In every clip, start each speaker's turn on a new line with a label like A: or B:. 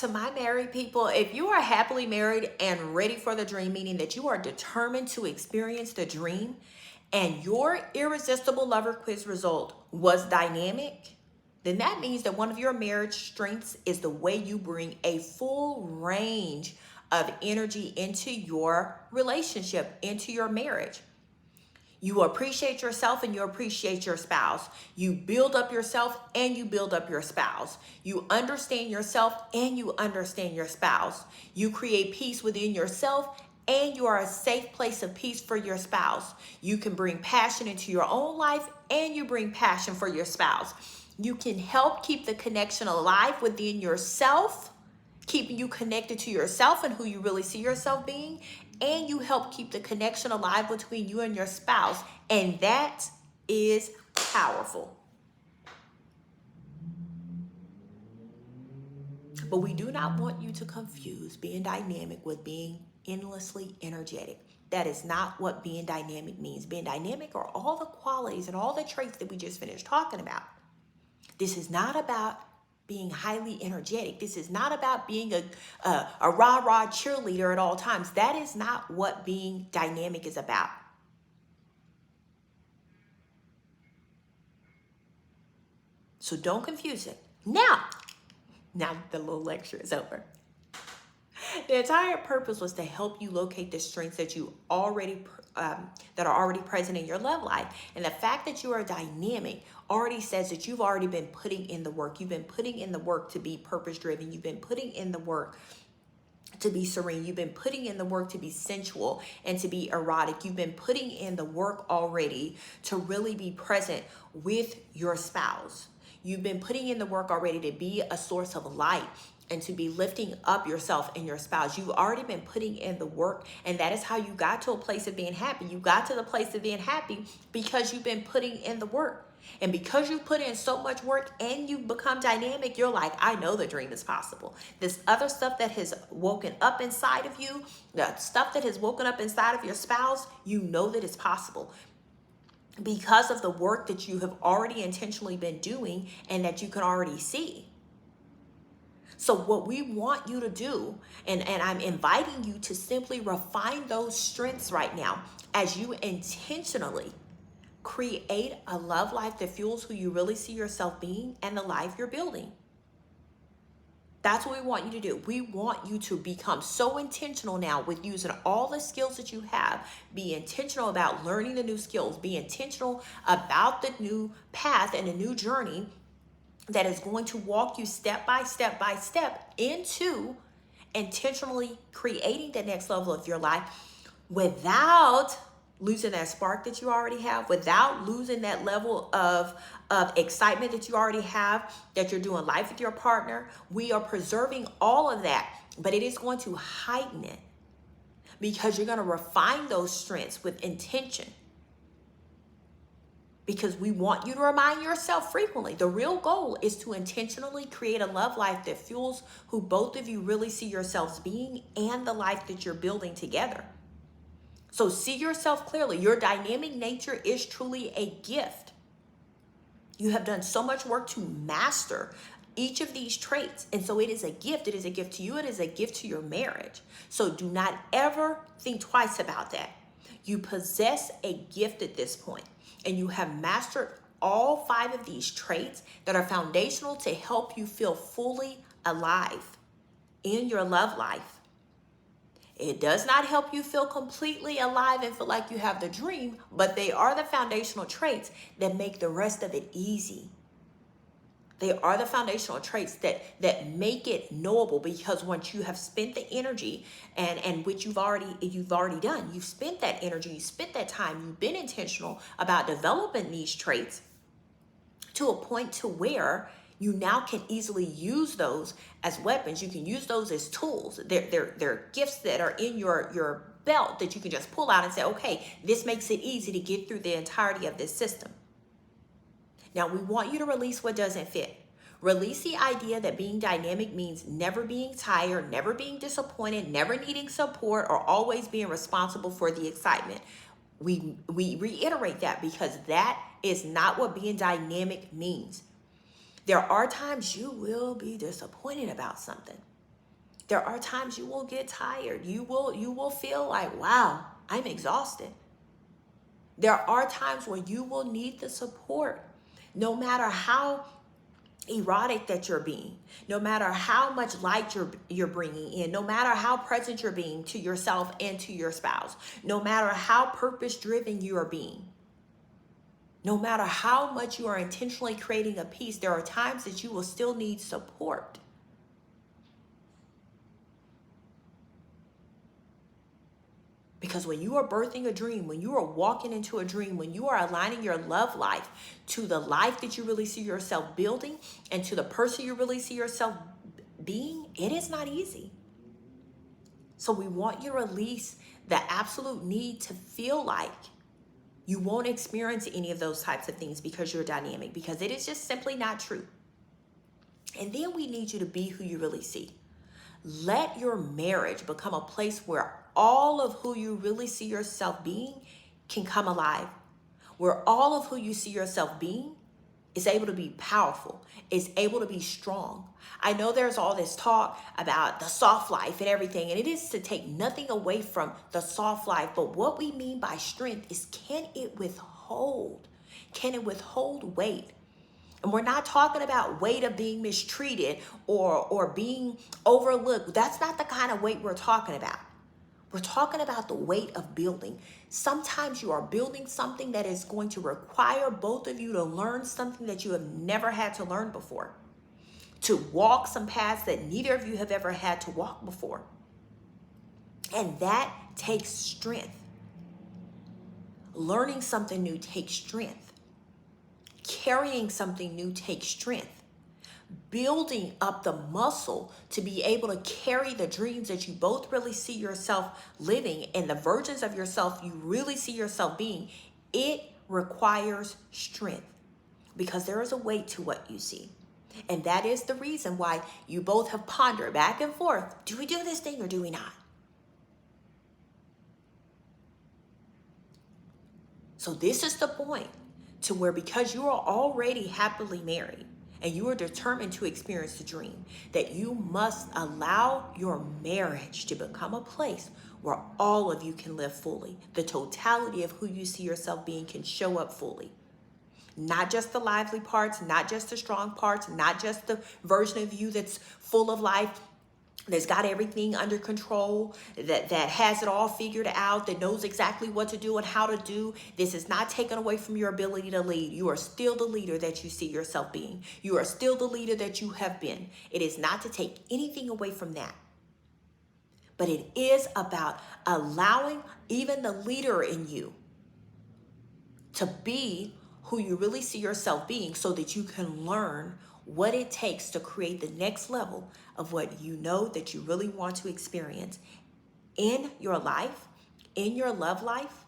A: To my married people, if you are happily married and ready for the dream, meaning that you are determined to experience the dream, and your irresistible lover quiz result was dynamic, then that means that one of your marriage strengths is the way you bring a full range of energy into your relationship, into your marriage. You appreciate yourself and you appreciate your spouse. You build up yourself and you build up your spouse. You understand yourself and you understand your spouse. You create peace within yourself and you are a safe place of peace for your spouse. You can bring passion into your own life and you bring passion for your spouse. You can help keep the connection alive within yourself, keeping you connected to yourself and who you really see yourself being, and you help keep the connection alive between you and your spouse, and that is powerful. But we do not want you to confuse being dynamic with being endlessly energetic. That is not what being dynamic means. Being dynamic are all the qualities and all the traits that we just finished talking about. This is not about being highly energetic. This is not about being a rah-rah cheerleader at all times. That is not what being dynamic is about. So don't confuse it. Now the little lecture is over. The entire purpose was to help you locate the strengths that you already that are already present in your love life. And the fact that you are dynamic already says that you've already been putting in the work. You've been putting in the work to be purpose driven. You've been putting in the work to be serene. You've been putting in the work to be sensual and to be erotic. You've been putting in the work already to really be present with your spouse. You've been putting in the work already to be a source of light and to be lifting up yourself and your spouse. You've already been putting in the work, and that is how you got to a place of being happy. You got to the place of being happy because you've been putting in the work. And because you put in so much work and you've become dynamic, you're like, I know the dream is possible. This other stuff that has woken up inside of you, the stuff that has woken up inside of your spouse, you know that it's possible because of the work that you have already intentionally been doing and that you can already see. So what we want you to do, and I'm inviting you to simply refine those strengths right now as you intentionally create a love life that fuels who you really see yourself being and the life you're building. That's what we want you to do. We want you to become so intentional now with using all the skills that you have. Be intentional about learning the new skills. Be intentional about the new path and the new journey that is going to walk you step by step by step into intentionally creating the next level of your life without losing that spark that you already have, without losing that level of excitement that you already have, that you're doing life with your partner. We are preserving all of that, but it is going to heighten it because you're going to refine those strengths with intention. Because we want you to remind yourself frequently. The real goal is to intentionally create a love life that fuels who both of you really see yourselves being and the life that you're building together. So see yourself clearly. Your dynamic nature is truly a gift. You have done so much work to master each of these traits. And so it is a gift. It is a gift to you. It is a gift to your marriage. So do not ever think twice about that. You possess a gift at this point, and you have mastered all 5 of these traits that are foundational to help you feel fully alive in your love life. It does not help you feel completely alive and feel like you have the dream, but they are the foundational traits that make the rest of it easy. They are the foundational traits that make it knowable, because once you have spent the energy and which you've already done, you've spent that energy, you spent that time, you've been intentional about developing these traits to a point to where you now can easily use those as weapons. You can use those as tools. They're gifts that are in your belt that you can just pull out and say, okay, this makes it easy to get through the entirety of this system. Now, we want you to release what doesn't fit. Release the idea that being dynamic means never being tired, never being disappointed, never needing support, or always being responsible for the excitement. We reiterate that because that is not what being dynamic means. There are times you will be disappointed about something. There are times you will get tired. You will feel like, wow, I'm exhausted. There are times when you will need the support, no matter how erotic that you're being, no matter how much light you're bringing in, no matter how present you're being to yourself and to your spouse, no matter how purpose driven you are being, no matter how much you are intentionally creating a peace, there are times that you will still need support. Because when you are birthing a dream, when you are walking into a dream, when you are aligning your love life to the life that you really see yourself building and to the person you really see yourself being, it is not easy. So we want you to release the absolute need to feel like you won't experience any of those types of things because you're dynamic, because it is just simply not true. And then we need you to be who you really see. Let your marriage become a place where all of who you really see yourself being can come alive, where all of who you see yourself being is able to be powerful, is able to be strong. I know there's all this talk about the soft life and everything, and it is to take nothing away from the soft life, but what we mean by strength is, can it withhold? Can it withhold weight? And we're not talking about weight of being mistreated or being overlooked. That's not the kind of weight we're talking about. We're talking about the weight of building. Sometimes you are building something that is going to require both of you to learn something that you have never had to learn before, to walk some paths that neither of you have ever had to walk before. And that takes strength. Learning something new takes strength. Carrying something new takes strength. Building up the muscle to be able to carry the dreams that you both really see yourself living and the versions of yourself you really see yourself being, it requires strength, because there is a weight to what you see. And that is the reason why you both have pondered back and forth. Do we do this thing or do we not? So this is the point to where, because you are already happily married and you are determined to experience the dream, that you must allow your marriage to become a place where all of you can live fully. The totality of who you see yourself being can show up fully. Not just the lively parts, not just the strong parts, not just the version of you that's full of life, that's got everything under control, that has it all figured out, that knows exactly what to do and how to do. This is not taken away from your ability to lead. You are still the leader that you see yourself being. You are still the leader that you have been. It is not to take anything away from that. But it is about allowing even the leader in you to be who you really see yourself being, so that you can learn what it takes to create the next level of what you know that you really want to experience in your life, in your love life.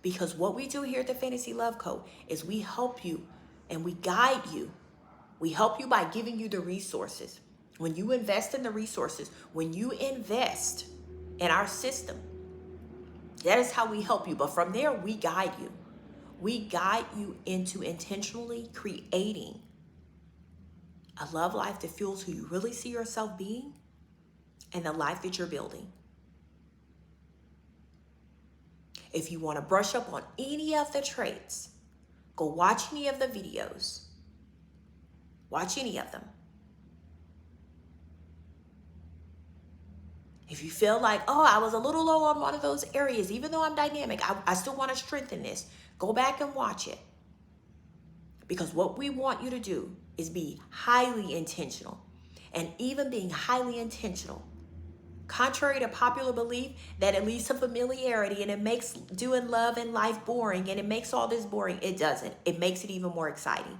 A: Because what we do here at the Fantasy Love Code is we help you and we guide you. We help you by giving you the resources. When you invest in the resources, when you invest in our system, that is how we help you. But from there, we guide you. We guide you into intentionally creating a love life that fuels who you really see yourself being and the life that you're building. If you want to brush up on any of the traits, go watch any of the videos. Watch any of them. If you feel like, oh, I was a little low on one of those areas, even though I'm dynamic, I still want to strengthen this, go back and watch it. Because what we want you to do is be highly intentional. And even being highly intentional, contrary to popular belief that it leads to familiarity and it makes doing love and life boring and it makes all this boring, it doesn't. It makes it even more exciting,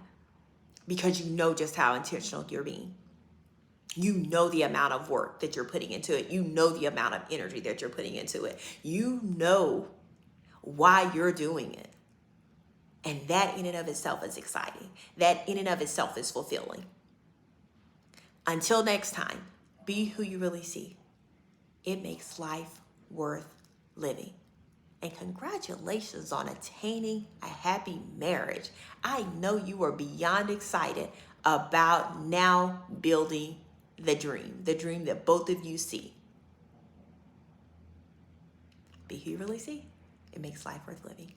A: because you know just how intentional you're being. You know the amount of work that you're putting into it. You know the amount of energy that you're putting into it. You know why you're doing it. And that in and of itself is exciting. That in and of itself is fulfilling. Until next time, be who you really see. It makes life worth living. And congratulations on attaining a happy marriage. I know you are beyond excited about now building the dream that both of you see. Be who you really see. It makes life worth living.